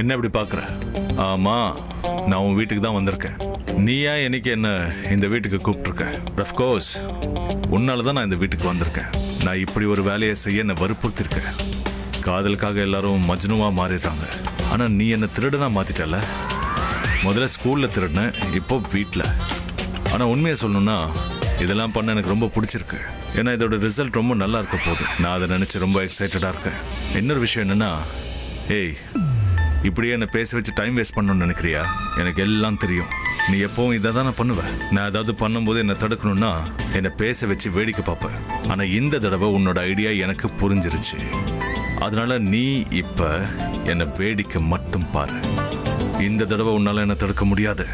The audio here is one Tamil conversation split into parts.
என்ன இப்படி பார்க்குற? ஆமா, நான் உன் வீட்டுக்கு தான் வந்திருக்கேன். நீயா என்னைக்கு என்ன இந்த வீட்டுக்கு கூப்பிட்டுருக்க? அஃப்கோர்ஸ் உன்னால தான் நான் இந்த வீட்டுக்கு வந்திருக்கேன். நான் இப்படி ஒரு வேலையை செய்ய என்ன வற்புறுத்திருக்கேன். காதலுக்காக எல்லாரும் மஜ்னுவா மாறிடுறாங்க. ஆனால் நீ என்ன திருடனா மாத்திட்டல. முதல்ல ஸ்கூல்ல திருடின, இப்போ வீட்டில். ஆனால் உண்மையை சொல்லணும்னா இதெல்லாம் பண்ண எனக்கு ரொம்ப பிடிச்சிருக்கு. ஏன்னா இதோட ரிசல்ட் ரொம்ப நல்லா இருக்க போகுது. நான் அதை நினச்சி ரொம்ப எக்ஸைட்டடாக இருக்கேன். இன்னொரு விஷயம் என்னன்னா, ஏய், இப்படியே என்னை பேச வச்சு டைம் வேஸ்ட் பண்ணணும்னு நினைக்கிறியா? எனக்கு எல்லாம் தெரியும். நீ எப்பவும் இதை தானே பண்ணுவேன். நான் ஏதாவது பண்ணும்போது என்னை தடுக்கணும்னா என்னை பேச வச்சு வேடிக்கை பார்ப்பேன். ஆனால் இந்த தடவை உன்னோட ஐடியா எனக்கு புரிஞ்சிருச்சு. அதனால நீ இப்ப என்னை வேடிக்கை மட்டும் பாரு. இந்த தடவை உன்னால என்ன தடுக்க முடியாது.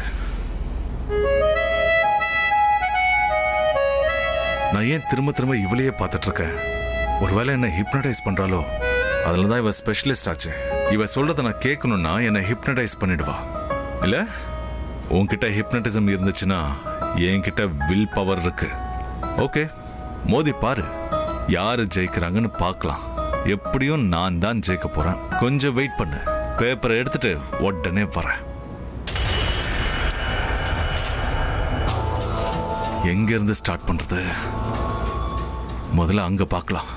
நான் ஏன் திரும்ப திரும்ப இவளையே பார்த்துட்டு இருக்கேன்? ஒருவேளை என்ன ஹிப்னடைஸ் பண்றாளோ? அதுல தான் இவ ஸ்பெஷலிஸ்ட் ஆச்சு. இவ சொல்றதை நான் கேட்கணும்னா என்னை ஹிப்னடைஸ் பண்ணிடுவா. இல்ல, உன்கிட்ட ஹிப்னட்டிசம் இருந்துச்சுன்னா என்கிட்ட வில் பவர் இருக்கு. ஓகே, மோதி பாரு, யாரு ஜெயிக்கிறாங்கன்னு பார்க்கலாம். எப்படியும் நான் தான் ஜெயிக்க போறேன். கொஞ்சம் வெயிட் பண்ணு. பேப்பரை எடுத்துட்டு உடனே வரேன். எங்க இருந்து ஸ்டார்ட் பண்றது? முதல்ல அங்க பார்க்கலாம்.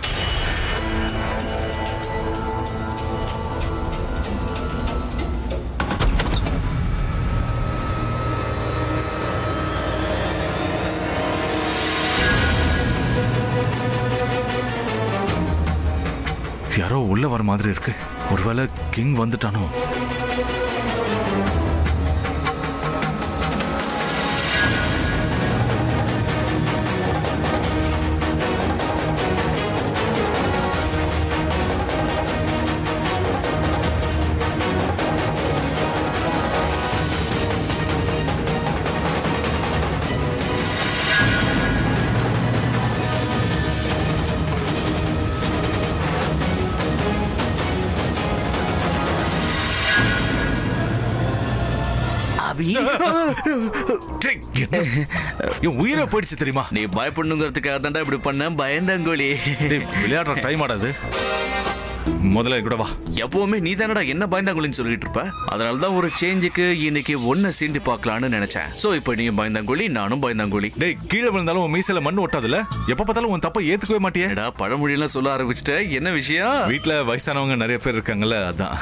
யாரோ உள்ள வர மாதிரி இருக்கு. ஒருவேளை கிங் வந்துட்டானோ? உயிரை போயிடுச்சு தெரியுமா? நீ பயப்படணுங்கிறதுக்காக தாண்டா இப்படி பண்ண. பயந்தாங்கோலி. விளையாடுற டைம் ஆடாது. முதல்ல கூட வா. எப்பவுமே நீ தானடா என்ன பயந்தாங்கோலின்னு சொல்லிட்டு இருப்ப. அதனாலதான் ஒரு சேஞ்சுக்கு இன்னைக்கு ஒன்ன சீண்டி பார்க்கலான்னு நினைச்சேன். சோ இப்போ நீ பயந்தாங்கோலி, நானும் பயந்தாங்கோலி. டேய், கீழே விழுந்தாலும் உன் மீசையில மண்ணு ஒட்டாதுல? எப்ப பார்த்தாலும் உன் தப்ப ஏத்துக்கவே மாட்டியேடா. பழமொழியெல்லாம் சொல்ல ஆரம்பிச்சுட்ட. என்ன விஷயம்? வீட்டுல வயசானவங்க நிறைய பேர் இருக்காங்கல்ல, அதான்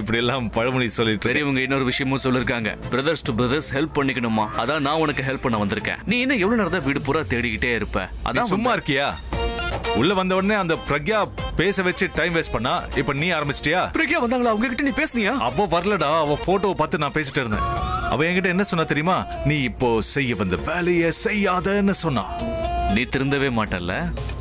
இப்படி எல்லாம் பழமொழி சொல்லிட்டு. பெரியவங்க இன்னொரு விஷயமும் சொல்லிருக்காங்க. பிரதர்ஸ் டு பிரதர்ஸ் ஹெல்ப் பண்ணிக்கணுமா. அதான் நான் உனக்கு ஹெல்ப் பண்ண வந்திருக்கேன். நீ இன்னும் எவ்வளவு நேரம் தான் வீடு பூரா தேடிக்கிட்டே இருப்ப? அதான் சும்மா இருக்கியா? உள்ள வந்த உடனே அந்த பிரக்யா பேச வச்சு டைம் வேஸ்ட் பண்ணா. இப்ப நீ ஆரம்பிச்சிட்டியா? பிரக்யா வந்தாங்களா? அவங்க கிட்ட நீ பேசுனியா? அவ வரலடா. அவ போட்டோவை பார்த்து நான் பேசிட்டு இருந்தேன். அவ என்கிட்ட என்ன சொன்னா தெரியுமா? நீ இப்போ செய்ய வந்த வேலையை செய்யாதன்னு சொன்னா. நீ திருந்தவே மாட்டல்ல.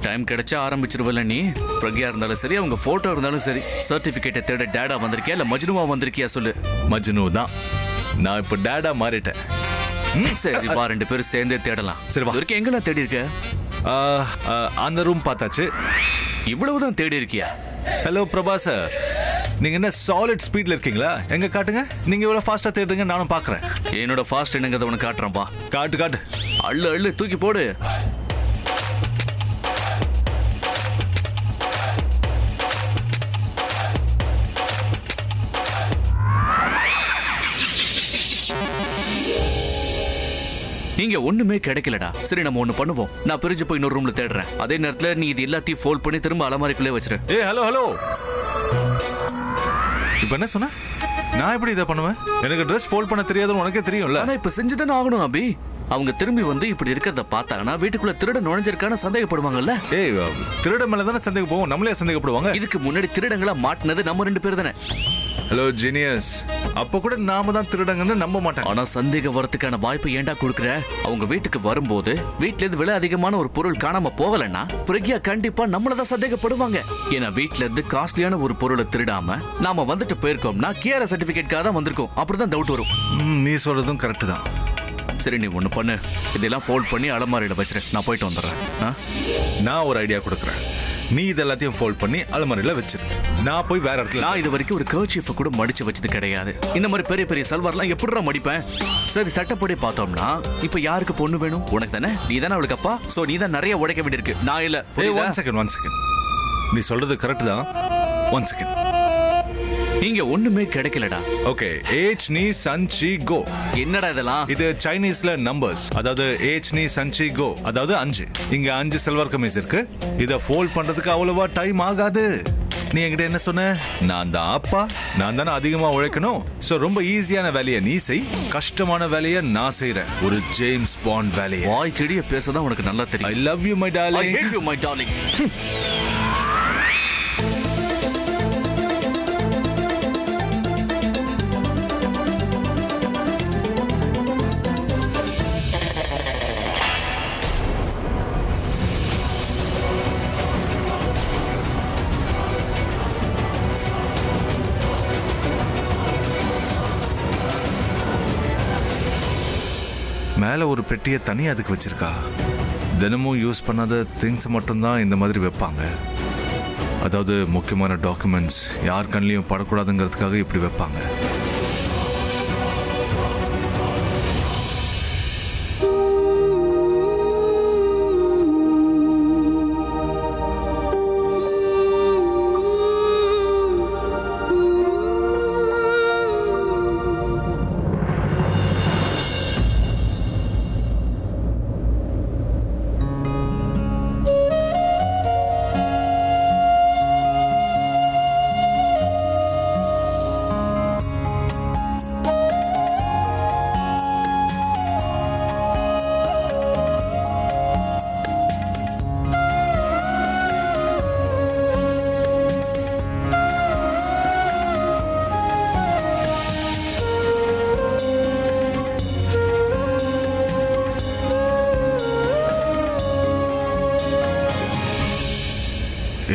டைம் கிடைச்சா ஆரம்பிச்சிருவல நீ. பிரக்யா இருந்தாலும் சரி, அவங்க போட்டோ இருந்தாலும் சரி. சர்டிபிகேட்டை தேட டேடா வந்திருக்கியா இல்ல மஜ்னுவா வந்திருக்கியா சொல்லு. மஜ்னு தான். நான் இப்ப டேடா மாறிட்டேன். சரி வா, ரெண்டு பேரும் சேர்ந்தே தேடலாம். சரி வா. வரைக்கும் எங்கெல்லாம் தேடி இருக்க? அந்த ரூம் பார்த்தாச்சு. இவ்வளவுதான் தேடி இருக்கியா? ஹலோ பிரபா சார், நீங்க என்ன சாலிட் ஸ்பீட்ல இருக்கீங்களா? எங்க காட்டுங்க. நீங்க இவ்வளவு ஃபாஸ்டா தேடுங்க, நானும் பாக்குறேன். என்னோட ஃபாஸ்ட் என்னங்கறத உனக்கு காட்டுறேன். பா, காட்டு காட்டு. அள்ளு அள்ளு தூக்கி போடு. இங்க ஒண்ணுமே கிடைக்கலடா. சரி, நம்ம ஒண்ணு பண்ணுவோம். நான் பிரிஞ்சு போய் இன்னொரு ரூம்ல தேடுறேன். அதே நேரத்துல நீ இது எல்லாத்தையும் ஃபோல்ட் பண்ணி திரும்ப அலமாரிக்குள்ளே வச்சிரு. Hello hello. இப்ப என்ன சொன்ன? நான் எப்படி இதை பண்ணுவேன்? எனக்கு ட்ரெஸ் ஃபோல்ட் பண்ண தெரியாதுன்னு உனக்கே தெரியும்ல. ஆனா இப்ப செஞ்சுதானே ஆகணும் அபி. அவங்க திரும்பி வந்து இப்படி இருக்கிறத பார்த்தாங்கன்னா வீட்டுக்குள்ள திருட நுழைஞ்சிருக்கான சந்தேகப்படுவாங்கல்ல. திருட மேல தானே சந்தேகம் போவோம், நம்மளே சந்தேகப்படுவாங்க. இதுக்கு முன்னாடி திருடங்களா மாட்டினது நம்ம ரெண்டு பேர் தானே. ஹலோ ஜீனியஸ், அப்ப கூட நாம தான் திருடங்கன்னு நம்ப மாட்டாங்க. ஆனா சந்தேகம் வரதுக்கான வாய்ப்பு ஏன்டா கொடுக்குற? அவங்க வீட்டுக்கு வரும்போது வீட்டுல இருந்து விலை அதிகமான ஒரு பொருள் காணாம போகலன்னா பிரக்யா கண்டிப்பா நம்மளதான் சந்தேகப்படுவாங்க. ஏன்னா வீட்டுல இருந்து காஸ்ட்லியான ஒரு பொருளை திருடாம நாம வந்துட்டு போயிருக்கோம்னா கியர் சர்டிபிகேட்காக தான் வந்திருக்கோம். அப்படிதான் டவுட் வரும். நீ சொல்றதும் கரெக்ட் தான். சரி, நீ ஒண்ணு பண்ணு. இதெல்லாம் ஃபோல்ட் பண்ணி அலமாரியில வச்சிரு. நான் போயிட்டு வந்துடுறேன். நான் ஒரு ஐடியா கொடுக்குறேன். நீ இதெல்லாத்தையும் ஃபோல்ட் பண்ணி அலமாரியில வச்சிரு. நான் போய் வேற இடத்துல. நான் இது வரைக்கும் ஒரு கர்ச்சீஃப் கூட மடிச்சு வச்சது கிடையாது. இந்த மாதிரி பெரிய பெரிய சல்வார்லாம் எப்படிடா மடிப்பேன்? சரி, சட்டப்படி பார்த்தோம்னா இப்ப யாருக்கு பொண்ணு வேணும்? உனக்கு தானே. நீ தானே அவளுக்கு அப்பா. சோ நீ தான் நிறைய உடைக்க வேண்டியிருக்கு. நான் இல்ல. One second. நீ சொல்றது கரெக்ட் தான். One second. இங்க ஒண்ணுமே கிடைக்கலடா. ஓகே, ஏச் நீ சன்சி கோ. என்னடா இதெல்லாம்? இது சைனீஸ்ல நம்பர்ஸ், அதாவது ஏச் நீ சன்சி கோ, அதாவது 5. இங்க 5 சில்வர் கமீஸ் இருக்கு. இத ஃபோல்ட் பண்றதுக்கு அவ்வளவா டைம் ஆகாது. நீ என்கிட்ட என்ன சொன்ன? நான் தான் அப்பா, நான் தானே அதிகமா உழைக்கணும். சோ ரொம்ப ஈஸியான வேலையை நீ செய், கஷ்டமான வேலையை நான் செய்யறேன். ஒரு ஜேம்ஸ் பாண்ட் வேலையை. வாய் கிடிய பேசதான் உனக்கு நல்லா தெரியும். ஐ love you my darling. I hate you my darling. மேல ஒரு பெட்டியை தனியா அதுக்கு வச்சிருக்கா. தினமும் யூஸ் பண்ணாத திங்ஸ் மட்டும்தான் இந்த மாதிரி வைப்பாங்க. அதாவது முக்கியமான டாக்குமெண்ட்ஸ் யார் கண்ணிலையும் படக்கூடாதுங்கிறதுக்காக இப்படி வைப்பாங்க.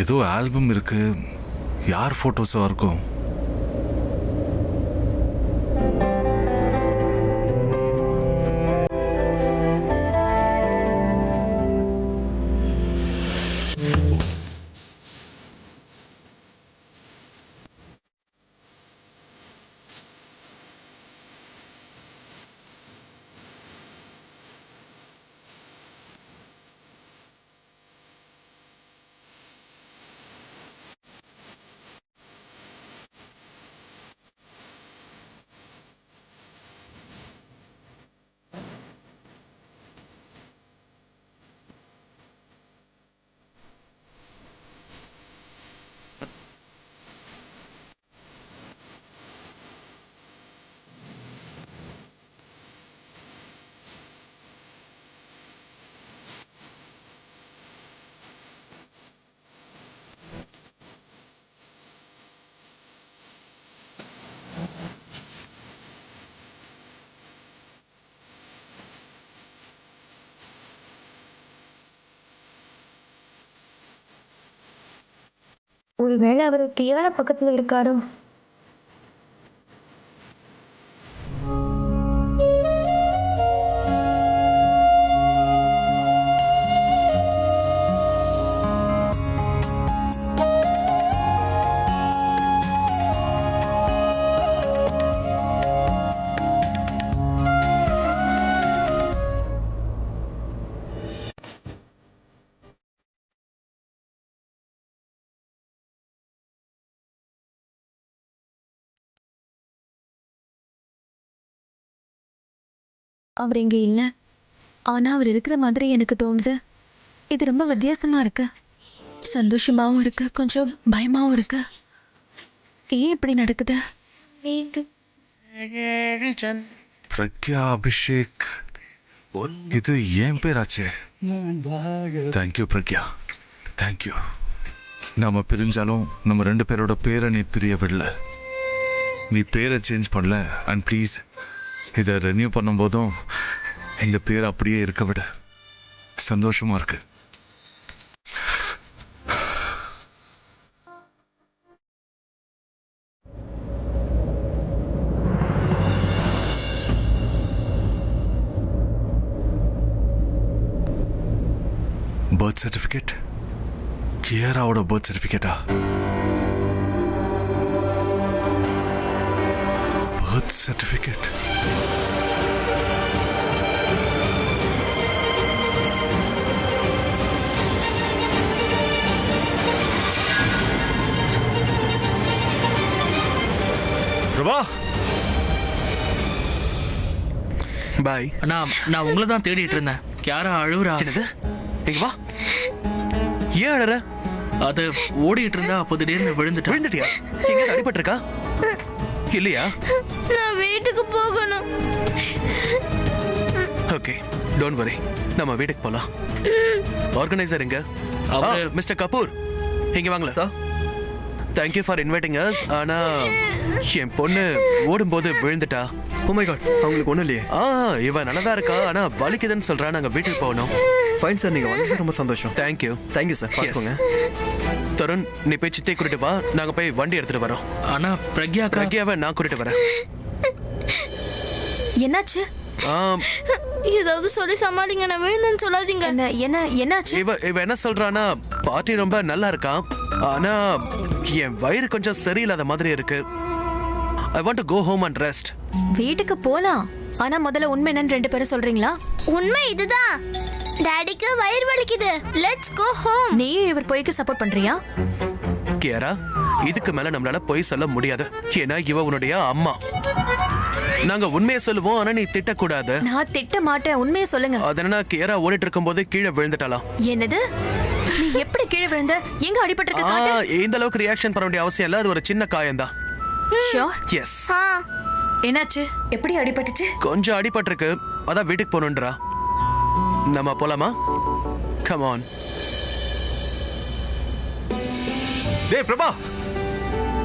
ஏதோ ஆல்பம் இருக்கு. யார் போட்டோஸா இருக்கும்? ஒருவேளை அவர் கியாரா பக்கத்துல இருக்காரோ? அவர் இங்க இல்ல. ஆனா அவர் இருக்கிற மாதிரி எனக்கு தோணுது. இது ரொம்ப வித்தியாசமா இருக்கு. சந்தோஷமாவும் இருக்கு, கொஞ்சம் பயமாவும் இருக்கு. ஏன் இப்படி நடக்குது? பிரக்யா அபிஷேக், இது ஏன் பேராச்சே. Thank you Pragya, thank you. நாம பிரிஞ்சாலும் நம்ம 2 பேரோட பேரை நீ பிரிய விடல. நீ பேரை சேஞ்ச் பண்ணல. அண்ட் ப்ளீஸ் இதை ரெனியூ பண்ணும்போதும் இந்த பேர் அப்படியே இருக்க விட. சந்தோஷமா இருக்கு. பர்த் சர்டிஃபிகேட், கியாராவோட பர்த் சர்டிஃபிகேட்டா? Birth certificate. பிரபா பாய். நான் உங்களை தான் தேடிட்டு இருந்தேன். யாரா அழுவுறா? என்னது? இங்க வா. ஏன் அழற? அது ஓடிட்டு இருந்தா அப்போ திடீர்னு விழுந்துட்டேன். விழுந்துட்டியா? எங்க அடிபட்டு இருக்கா? இல்லையா? நான் வீட்டுக்கு போகணும். Okay, don't worry. நம்ம வீட்டுக்கு போலாம். ஆர்கனைசர் எங்க? அவரு- மிஸ்டர் கபூர், இங்க வாங்களா sir? Thank you for inviting us. ஆனா என் பொண்ணு ஓடும்போது விழுந்துட்டா. ஓ மை காட், அவங்களுக்கு ஒன்றும் இல்லையே. இவன் நல்லதா இருக்கா, ஆனா வலிக்குதுன்னு சொல்றா. நாங்க வீட்டுக்கு போகணும். ஃபைன் சார், நீங்கள் வந்தது ரொம்ப சந்தோஷம். தேங்க்யூ. தேங்க்யூ சார், பார்த்துக்கோங்க. தருண், நீ போய் சித்தை கூட்டிட்டு வா. நாங்க போய் வண்டி எடுத்துட்டு வரோம். ஆனா பிரக்யாவை நான் கூட்டிட்டு வரேன். என்னாச்சு? ஏதாவது சொல்லி சமாளிங்க. நான் விழுந்தேன்னு சொல்லாதீங்க. என்னாச்சு? இவ என்ன சொல்றானா, பாட்டி ரொம்ப நல்லா இருக்கான், ஆனா என் வயிறு கொஞ்சம் சரியில்லாத மாதிரி இருக்கு. I want to go home and rest. வீட்டுக்கு போலாம். ஆனா முதல்ல உண்மை என்னன்னு 2 பேரும் சொல்றீங்களா? உண்மை இதுதான். டாடிக்கு வயிறு வலிக்குது. Let's go home. நீயும் இவர் போய்க்கு சப்போர்ட் பண்றியா? கியாரா, இதுக்கு மேல நம்மளால பொய் சொல்ல முடியாது. ஏன்னா இவ உன்னுடைய அம்மா. நாங்க உண்மையை சொல்லுவோம், ஆனா நீ திட்டக்கூடாது. நான் திட்ட மாட்டேன், உண்மையை சொல்லுங்க. அதனால கியாரா ஓடிட்டு இருக்கும்போது கீழே விழுந்துட்டாலாம். என்னது? நீ எப்படி கீழே விழுந்த? எங்க அடிபட்டிருக்கு காட்டு. இந்த அளவுக்கு ரியாக்ஷன் பண்ண வேண்டிய அவசியம் இல்ல. அது ஒரு சின்ன காயம்தான். ஷூர். எஸ். என்னாச்சு? எப்படி அடிபட்டுச்சு? கொஞ்சம் அடிபட்டிருக்கு. அதான் வீட்டுக்கு போகணுன்றா. நம்ம போலாமா? Come on. டேய் பிரபா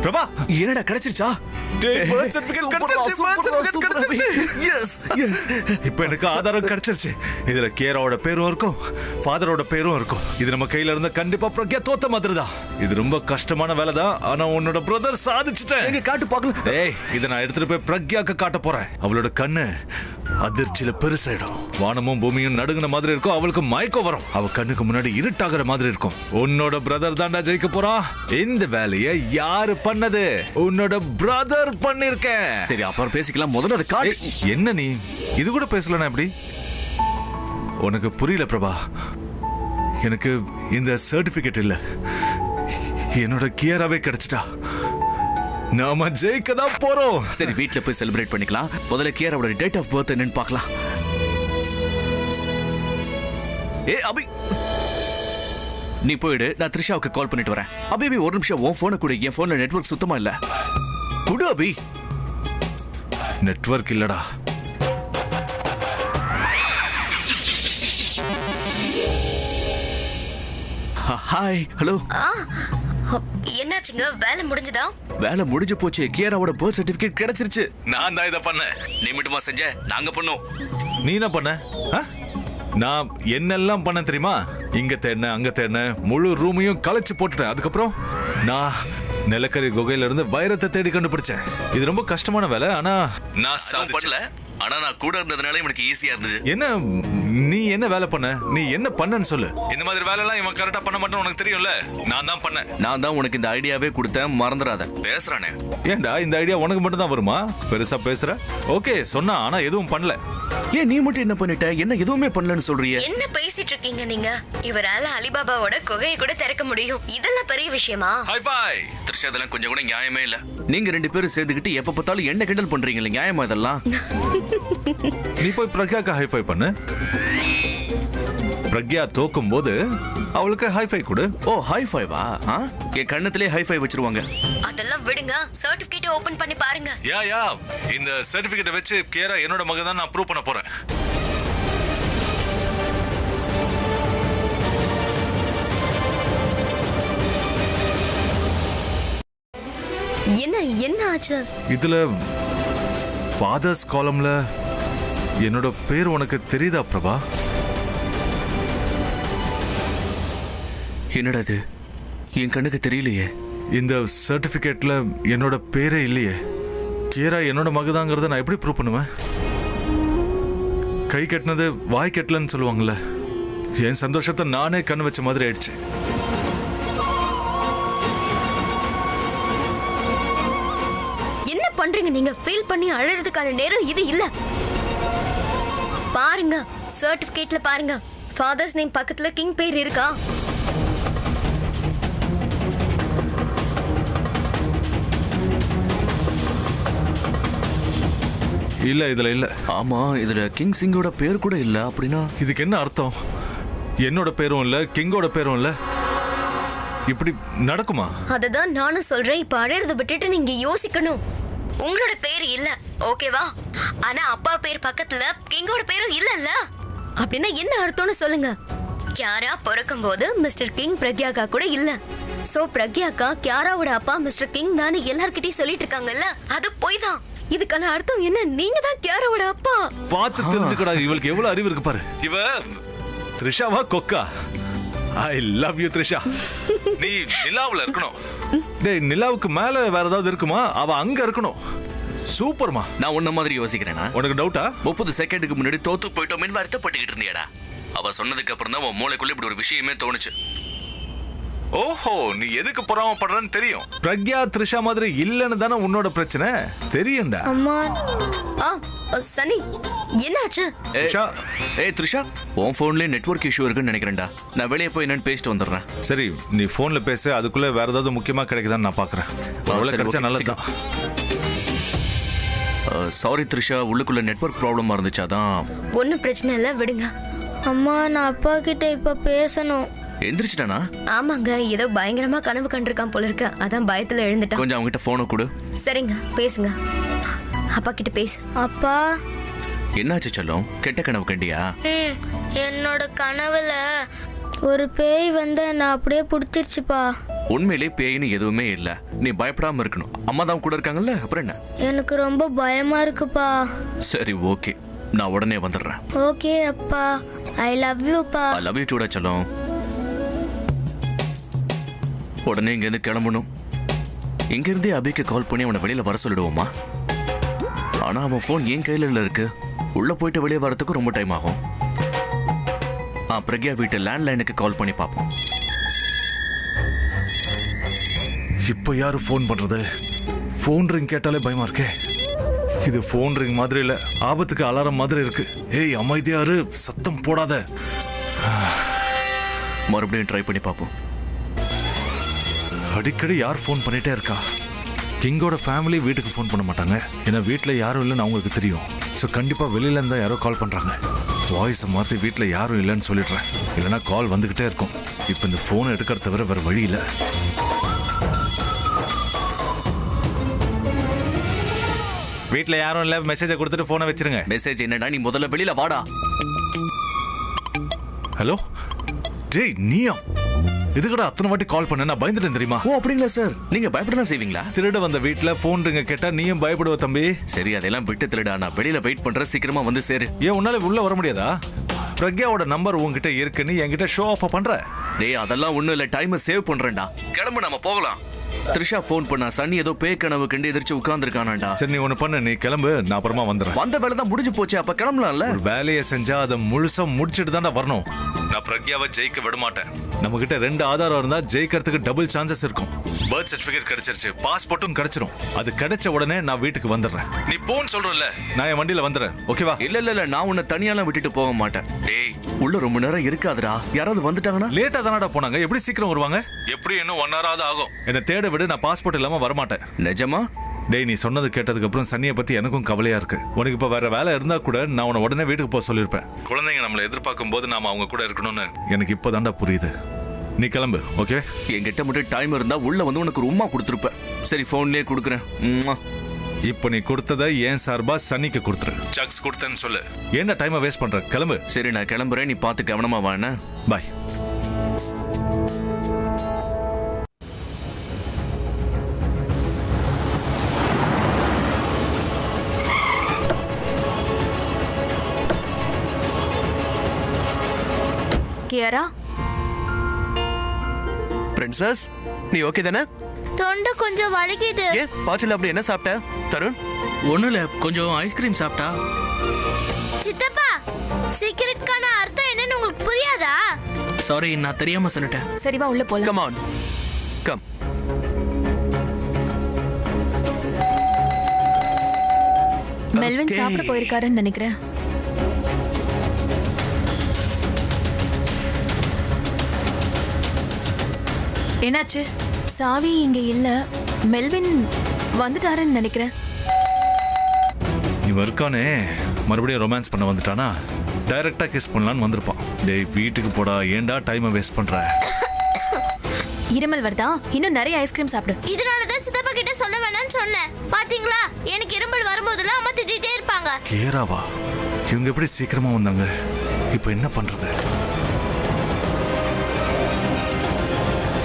பிரபா என்னடா கிடைச்சிருச்சா? இப்ப எனக்கு ஆதாரம் கிடைச்சிருச்சு. இதுல கேராவோட பேரும் இருக்கும், ஃபாதரோட பேரும் இருக்கும். இது நம்ம கையில இருந்த கண்டிப்பா பிரக்யா தோத்த மாதிரி தான். இது ரொம்ப கஷ்டமான வேலை தான், ஆனா உன்னோட பிரதர் சாதிச்சுட்டேன். எங்க காட்டு பார்க்கலாம். டேய், இத நான் எடுத்துட்டு போய் பிரக்யாக்கு காட்ட போறேன். அவளோட கண்ணு அதிர்ச்சியில பெருசாயிடும். வானமும் பூமியும் நடுங்கின மாதிரி இருக்கும். அவளுக்கு மயக்கம் வரும். அவ கண்ணுக்கு முன்னாடி இருட்டாகிற மாதிரி இருக்கும். உன்னோட பிரதர் தாண்டா ஜெயிக்க போறான். இந்த வேலையை யாரு பண்ணது? உன்னோட பிரதர் பண்ணிருக்கேன். சரி, அப்புறம் பேசிக்கலாம். முதல்ல அது காட்டு. என்ன நீ இது கூட பேசலனா எப்படி? உனக்கு புரியல பிரபா. எனக்கு இந்த சர்டிபிகேட் இல்ல, என்னோட கியராவே கிடைச்சிட்டா. நாம ஜெயிக்க தான் போறோம். சரி, வீட்ல போய் செலிப்ரேட் பண்ணிக்கலாம். முதல்ல கியாராவோட டேட் ஆஃப் பர்த் என்னன்னு பார்க்கலாம். அபி, நீ போயிடு. நான் த்ரிஷாவுக்கு கால் பண்ணிட்டு வரேன். அபி, ஒரு நிமிஷம். உன் போனை கொடு. என் போன்ல நெட்வொர்க் சுத்தமா இல்ல. குடு அபி. நெட்வொர்க் இல்லடா. Hi, hello. என்னாச்சுங்க? வேலை முடிஞ்சதா? வேலை முடிஞ்சு போச்சு. கியாராவோட பர்த் சர்டிபிகேட் கிடைச்சிருச்சு. நான் தான் இத பண்ணேன். நீ மட்டுமா செஞ்ச? நாங்க பண்ணோம். நீ என்ன பண்ண? நான் என்னெல்லாம் பண்ண தெரியுமா? இங்க தேடின, அங்க தேடின, முழு ரூமையும் கலைச்சு போட்டுட்டேன். அதுக்கப்புறம் நான் நிலக்கரி குகையில இருந்து வைரத்தை தேடி கண்டுபிடிச்சேன். இது ரொம்ப கஷ்டமான வேலை, ஆனா நான் பண்ணல. ஆனா நான் கூட இருந்ததுனால எனக்கு ஈஸியா இருந்தது. என்ன நீ என்ன வேலை பண்ண? நீ என்ன பண்ணன்னு சொல்லு. இந்த மாதிரி வேலை எல்லாம் இவன் கரெக்டா பண்ண மாட்டான்னு உனக்கு தெரியும்ல. நான் தான் பண்ணேன். நான் தான் உனக்கு இந்த ஐடியாவே கொடுத்தேன், மறந்துடாத. பேசுறானே. ஏன்டா இந்த ஐடியா உனக்கு மட்டும் தான் வருமா? பெருசா பேசுற. ஓகே சொன்னா, ஆனா எதுவும் பண்ணல. ஏன் நீ மட்டும் என்ன பண்ணிட்ட? என்ன எதுவுமே பண்ணலன்னு சொல்றியே? என்ன பேசிட்டு இருக்கீங்க நீங்க? இவரால அலிபாபாவோட குகையை கூட திறக்க முடியும். இதெல்லாம் பெரிய விஷயமா? High by. த்ரிஷா, இதெல்லாம் கொஞ்சம் கூட நியாயமே இல்ல. நீங்க 2 பேரும் சேர்ந்துக்கிட்டு எப்ப பார்த்தாலும் என்ன கிண்டல் பண்றீங்களே, நியாயமா இதெல்லாம்? நீ போய் பிரக்யாக்கு ஹைஃபை பண்ணு. பிரக்யா தோக்கும் போது அவளுக்கு ஹைஃபை கொடு. ஓ, ஹைஃபைவா? என் கண்ணத்திலே ஹைஃபை வச்சிருவாங்க. அதெல்லாம் விடுங்க. சர்டிபிகேட் ஓபன் பண்ணி பாருங்க. யா இந்த சர்டிபிகேட்டை வச்சு கேரா என்னோட மகன் தான் நான் ப்ரூவ் பண்ண போறேன். என்ன ஆச்சு? இதுல ஃபாதர்ஸ் காலம்ல என்னோட பேர் உனக்கு தெரியுதா பிரபா? என்னடா இது? என் கண்ணுக்கு தெரியலையே. இந்த சர்டிபிகேட்ல என்னோட பேரே இல்லையே. கேரா என்னோட மகதாங்கிறத நான் எப்படி ப்ரூவ் பண்ணுவேன்? கை கட்டினது வாய் கட்டலன்னு சொல்லுவாங்கல்ல. என் சந்தோஷத்தை நானே கண்ணு வச்ச மாதிரி ஆயிடுச்சு. என்ன பண்றீங்க நீங்க? ஃபீல் பண்ணி அழறதுக்கான நேரம் இது இல்ல. பாருங்க, சர்டிபிகேட்ல பாருங்க. ஃபாதர்ஸ் நேம் பக்கத்துல கிங் பேர் இருக்கா? இல்ல இதுல இல்ல. ஆமா, இதுல கிங் சிங்கோட பேர் கூட இல்ல. அப்படின்னா இதுக்கு என்ன அர்த்தம்? என்னோட பேரும் இல்ல, கிங்கோட பேரும் இல்ல. இப்படி நடக்குமா? அததான் நானும் சொல்றேன். இப்ப அடையறத விட்டுட்டு நீங்க யோசிக்கணும். உங்களோட பேர் இல்ல, ஓகேவா? ஆனா அப்பா பேர் பக்கத்துல கிங்கோட பேரும் இல்லல்ல. அப்படின்னா என்ன அர்த்தம்னு சொல்லுங்க. கியாரா பிறக்கும் போது மிஸ்டர் கிங் பிரக்யாக்கா கூட இல்ல. சோ பிரக்யாக்கா கியாராவோட அப்பா மிஸ்டர் கிங் தான் எல்லார்கிட்டயும் சொல்லிட்டு இருக்காங்கல்ல, அது போய் தான். இதுக்கான அர்த்தம் என்ன? நீங்க தான் கியாராவோட அப்பா. பார்த்து தெரிஞ்சுக்கடா, இவளுக்கு எவ்வளவு அறிவு இருக்கு பாரு. இவ த்ரிஷாவா கொக்கா? I love you Trisha. நீ நிலாவுல இருக்கணும். டேய், நிலாவுக்கு மேல வேற ஏதாவது இருக்குமா? அவ அங்க இருக்கணும். சூப்பர்மா. நான் உன்ன மாதிரி யோசிக்கிறேனா? உனக்கு டவுட்டா? 30 செகண்டுக்கு முன்னாடி தோத்து போயிட்டோமேன்னு வருத்தப்பட்டுக்கிட்டு இருந்தியாடா. அவ சொன்னதுக்கு அப்புறம் தான் உன் மூளைக்குள்ள இப்படி ஒரு விஷயமே தோணுச்சு. ஓஹோ, நீ எதுக்கு பொறாமப்படுறன்னு தெரியும். பிரக்யா த்ரிஷா மாதிரி இல்லன்னு தானே உன்னோட பிரச்சனை. தெரியும்டா. அம்மா சனி என்னாச்சு? த்ரிஷா. ஏய் த்ரிஷா, உன் போன்லயே நெட்வொர்க் இஷ்யூ இருக்குன்னு நினைக்கிறேன்டா. நான் வெளியே போய் என்னன்னு பேசிட்டு வந்துடுறேன். சரி, நீ போன்ல பேசு. அதுக்குள்ள வேற ஏதாவது முக்கியமா கிடைக்குதான்னு நான் பாக்குறேன். அவ்வளவு சரி, கிடைச்சா okay, நல்லதுதான். சாரி த்ரிஷா, உள்ளுக்குள்ள நெட்வொர்க் ப்ராப்ளமா இருந்துச்சு, அதான். ஒன்னும் பிரச்சனை இல்ல, விடுங்க. அம்மா, நான் அப்பா கிட்ட இப்ப பேசணும். எந்திரிச்சிட்டானா? ஆமாங்க, ஏதோ பயங்கரமா கனவு கண்டிருக்கான் போல இருக்கு. அதான் பயத்துல எழுந்துட்டான். கொஞ்சம் அவங்ககிட்ட போனை கொடு. சரிங்க, பேசுங்க. அப்பா கிட்ட பேசு. அப்பா, என்னாச்சு செல்லம்? கெட்ட கனவு கண்டியா? என்னோட கனவுல ஒரு பேய் வந்து நான் அப்படியே புடிச்சிருச்சுப்பா. உண்மையிலே பேயின்னு எதுவுமே இல்ல. நீ பயப்படாம இருக்கணும். அம்மா தான் கூட இருக்காங்கல்ல, அப்புறம் என்ன? எனக்கு ரொம்ப பயமா இருக்குப்பா. சரி, ஓகே, நான் உடனே வந்துடுறேன். ஓகே அப்பா, ஐ லவ் யூ பா. ஐ லவ் யூ டூடா செல்லம். உடனே இங்கேருந்து கிளம்பணும். இங்கிருந்தே அபிக்கு கால் பண்ணி அவனை வெளியில வர சொல்லிடுவோமா? ஆனா அவன் போன் என் கையில இருக்கு. உள்ள போயிட்டு வெளியே வரதுக்கு ரொம்ப டைம் ஆகும். பிரக்யா வீட்டு லேண்ட்லைனுக்கு கால் பண்ணி பார்ப்போம். இப்போ யாரு போன் பண்றது? போன் ரிங் கேட்டாலே பயமா இருக்கே. இது போன் ரிங் மாதிரி இல்ல, ஆபத்துக்கு அலாரம் மாதிரி இருக்கு. ஏய் அமைதியாரு, சத்தம் போடாத. மறுபடியும் ட்ரை பண்ணி பார்ப்போம். அடிக்கடி யார் போன் பண்ணிட்டே இருக்கா? கிங்கோட ஃபேமிலி வீட்டுக்கு ஃபோன் பண்ண மாட்டாங்க. ஏன்னா வீட்டில் யாரும் இல்லைன்னு அவங்களுக்கு தெரியும். ஸோ கண்டிப்பாக வெளியில இருந்தா யாரோ கால் பண்ணுறாங்க. வாய்ஸை மாற்றி வீட்டில் யாரும் இல்லைன்னு சொல்லிடுறேன். இல்லைன்னா கால் வந்துக்கிட்டே இருக்கும். இப்போ இந்த ஃபோனை எடுக்கிறத தவிர வேறு வழி இல்லை. வீட்டில் யாரும் இல்லை, மெசேஜை கொடுத்துட்டு ஃபோனை வச்சிருங்க. மெசேஜ் என்னடா? நீ முதல்ல வெளியில வாடா. ஹலோ, டேய் நீயா? இதுக்கடா அத்தனை வாட்டி கால் பண்ண? நான் பயந்துட்டேன் தெரியுமா? ஓ அப்படிங்களா சார்? நீங்க பயப்படலாம் செய்வீங்களா? திருட வந்த வீட்டுல போன் ரிங்க கேட்டா நீயும் பயப்படுவ தம்பி. சரி, அதெல்லாம் விட்டு திருடா. நான் வெளியில வெயிட் பண்றேன், சீக்கிரமா வந்து சேரு. ஏன் உன்னால உள்ள வர முடியாதா? பிரக்யாவோட நம்பர் உங்ககிட்ட இருக்குன்னு என்கிட்ட ஷோ ஆஃப் பண்ற. டேய், அதெல்லாம் ஒண்ணும் இல்ல, டைமை சேவ் பண்றேன்டா. கிளம்பு, நாம போகலாம். த்ரிஷா போன் பண்ணா, சன்னி ஏதோ பேய் கனவு கண்டு எதிர்த்து உட்கார்ந்துருக்கானாண்டா. சரி, நீ ஒண்ணு பண்ணு, நீ கிளம்பு, நான் அப்புறமா வந்துடுறேன். வந்த வேலை தான் முடிஞ்சு போச்சு, அப்ப கிளம்பலாம்ல. ஒரு வேலையை செஞ்சா அதை முழுசா முடிச்சிட்டு தான்டா வரணும். நான் பிரக்யாவை ஜெயிக்க விட மாட்டேன். நம்ம கிட்ட 2 ஆதாரம் இருந்தா ஜெயிக்கிறதுக்கு டபுள் சான்சஸ் இருக்கும். பர்த் சர்டிபிகேட் கிடைச்சிருச்சு, பாஸ்போர்ட்டும் கிடைச்சிரும். அது கிடைச்ச உடனே நான் வீட்டுக்கு வந்துடுறேன். நீ போன் சொல்றல, நான் என் வண்டியில வந்துடுறேன். ஓகேவா? இல்ல, நான் உன்னை தனியாலாம் விட்டுட்டு போக மாட்டேன். டேய், உள்ள ரொம்ப நேரம் இருக்காதுடா. யாராவது வந்துட்டாங்கன்னா? லேட்டா தானடா போனாங்க, எப்படி சீக்கிரம் வருவாங்க? எப்படி இன்னும் 1 hour ஆகும். என்ன தேட விடு, நான் பாஸ்போர்ட் இல்லாம வரமாட்டேன். நிஜமா? டேய், நீ சொன்னது கேட்டதுக்கு அப்புறம் சன்னியை பத்தி எனக்கும் கவலையா இருக்கு. உனக்கு இப்ப வேற வேலை இருந்தா கூட நான் உன்னை உடனே வீட்டுக்கு போக சொல்லிருப்பேன். குழந்தைங்க நம்மளை எதிர்பார்க்கும் போது நாம அவங்க கூட இருக்கணும்னு எனக்கு இப்பதான்டா புரியுது. நீ கிளம்பு, ஓகே? என்கிட்ட மட்டும் டைம் இருந்தா உள்ள வந்து உனக்கு ஒரு உம்மா கொடுத்துருப்பேன். சரி, போன்லயே கொடுக்குறேன். இப்போ நீ கொடுத்ததை ஏன் சார்பா சன்னிக்கு கொடுத்துரு. சக்ஸ் கொடுத்தேன்னு சொல்லு. என்ன டைமை வேஸ்ட் பண்ற? கிளம்பு. சரி, நான் கிளம்புறேன். நீ பார்த்து கவனமா வாண்ணே. பாய். கியாரா, பிரின்சஸ், நீ ஓகே தானே? தொண்டை கொஞ்சம் வலிக்குது. ஏ, பாட்டில் அப்படி என்ன சாப்பிட்ட தருண்? ஒண்ணும் இல்ல, கொஞ்சம் ஐஸ்கிரீம் சாப்பிட்டா. சித்தப்பா, சீக்கிரட்கான அர்த்தம் என்னன்னு உங்களுக்கு புரியாதா? சாரி, நான் தெரியாம சொல்லிட்டேன். சரி வா, உள்ள போலாம். Come on, come. மெல்வின் சாப்பிட போயிருக்காருன்னு நினைக்கிறேன். என்னாச்சு? சாவி இங்க இல்ல. மெல்வின் வந்துட்டாருன்னு நினைக்கிறேன். இவன் இருக்கானே மறுபடியும் ரொமான்ஸ் பண்ண வந்துட்டானா டைரக்டா கிஸ் பண்ணலான்னு வந்திருப்பான். டேய் வீட்டுக்கு போடா, ஏன்டா டைமை வேஸ்ட் பண்ற? இருமல் வருதா? இன்னும் நிறைய ஐஸ்கிரீம் சாப்பிடு. இதனாலதான் சித்தப்பா கிட்ட சொல்ல வேணாம்னு சொன்னேன். பாத்தீங்களா, எனக்கு இருமல் வரும்போதெல்லாம் அம்மா திட்டிகிட்டே இருப்பாங்க. கேராவா? இவங்க எப்படி சீக்கிரமா வந்தாங்க? இப்போ என்ன பண்றது?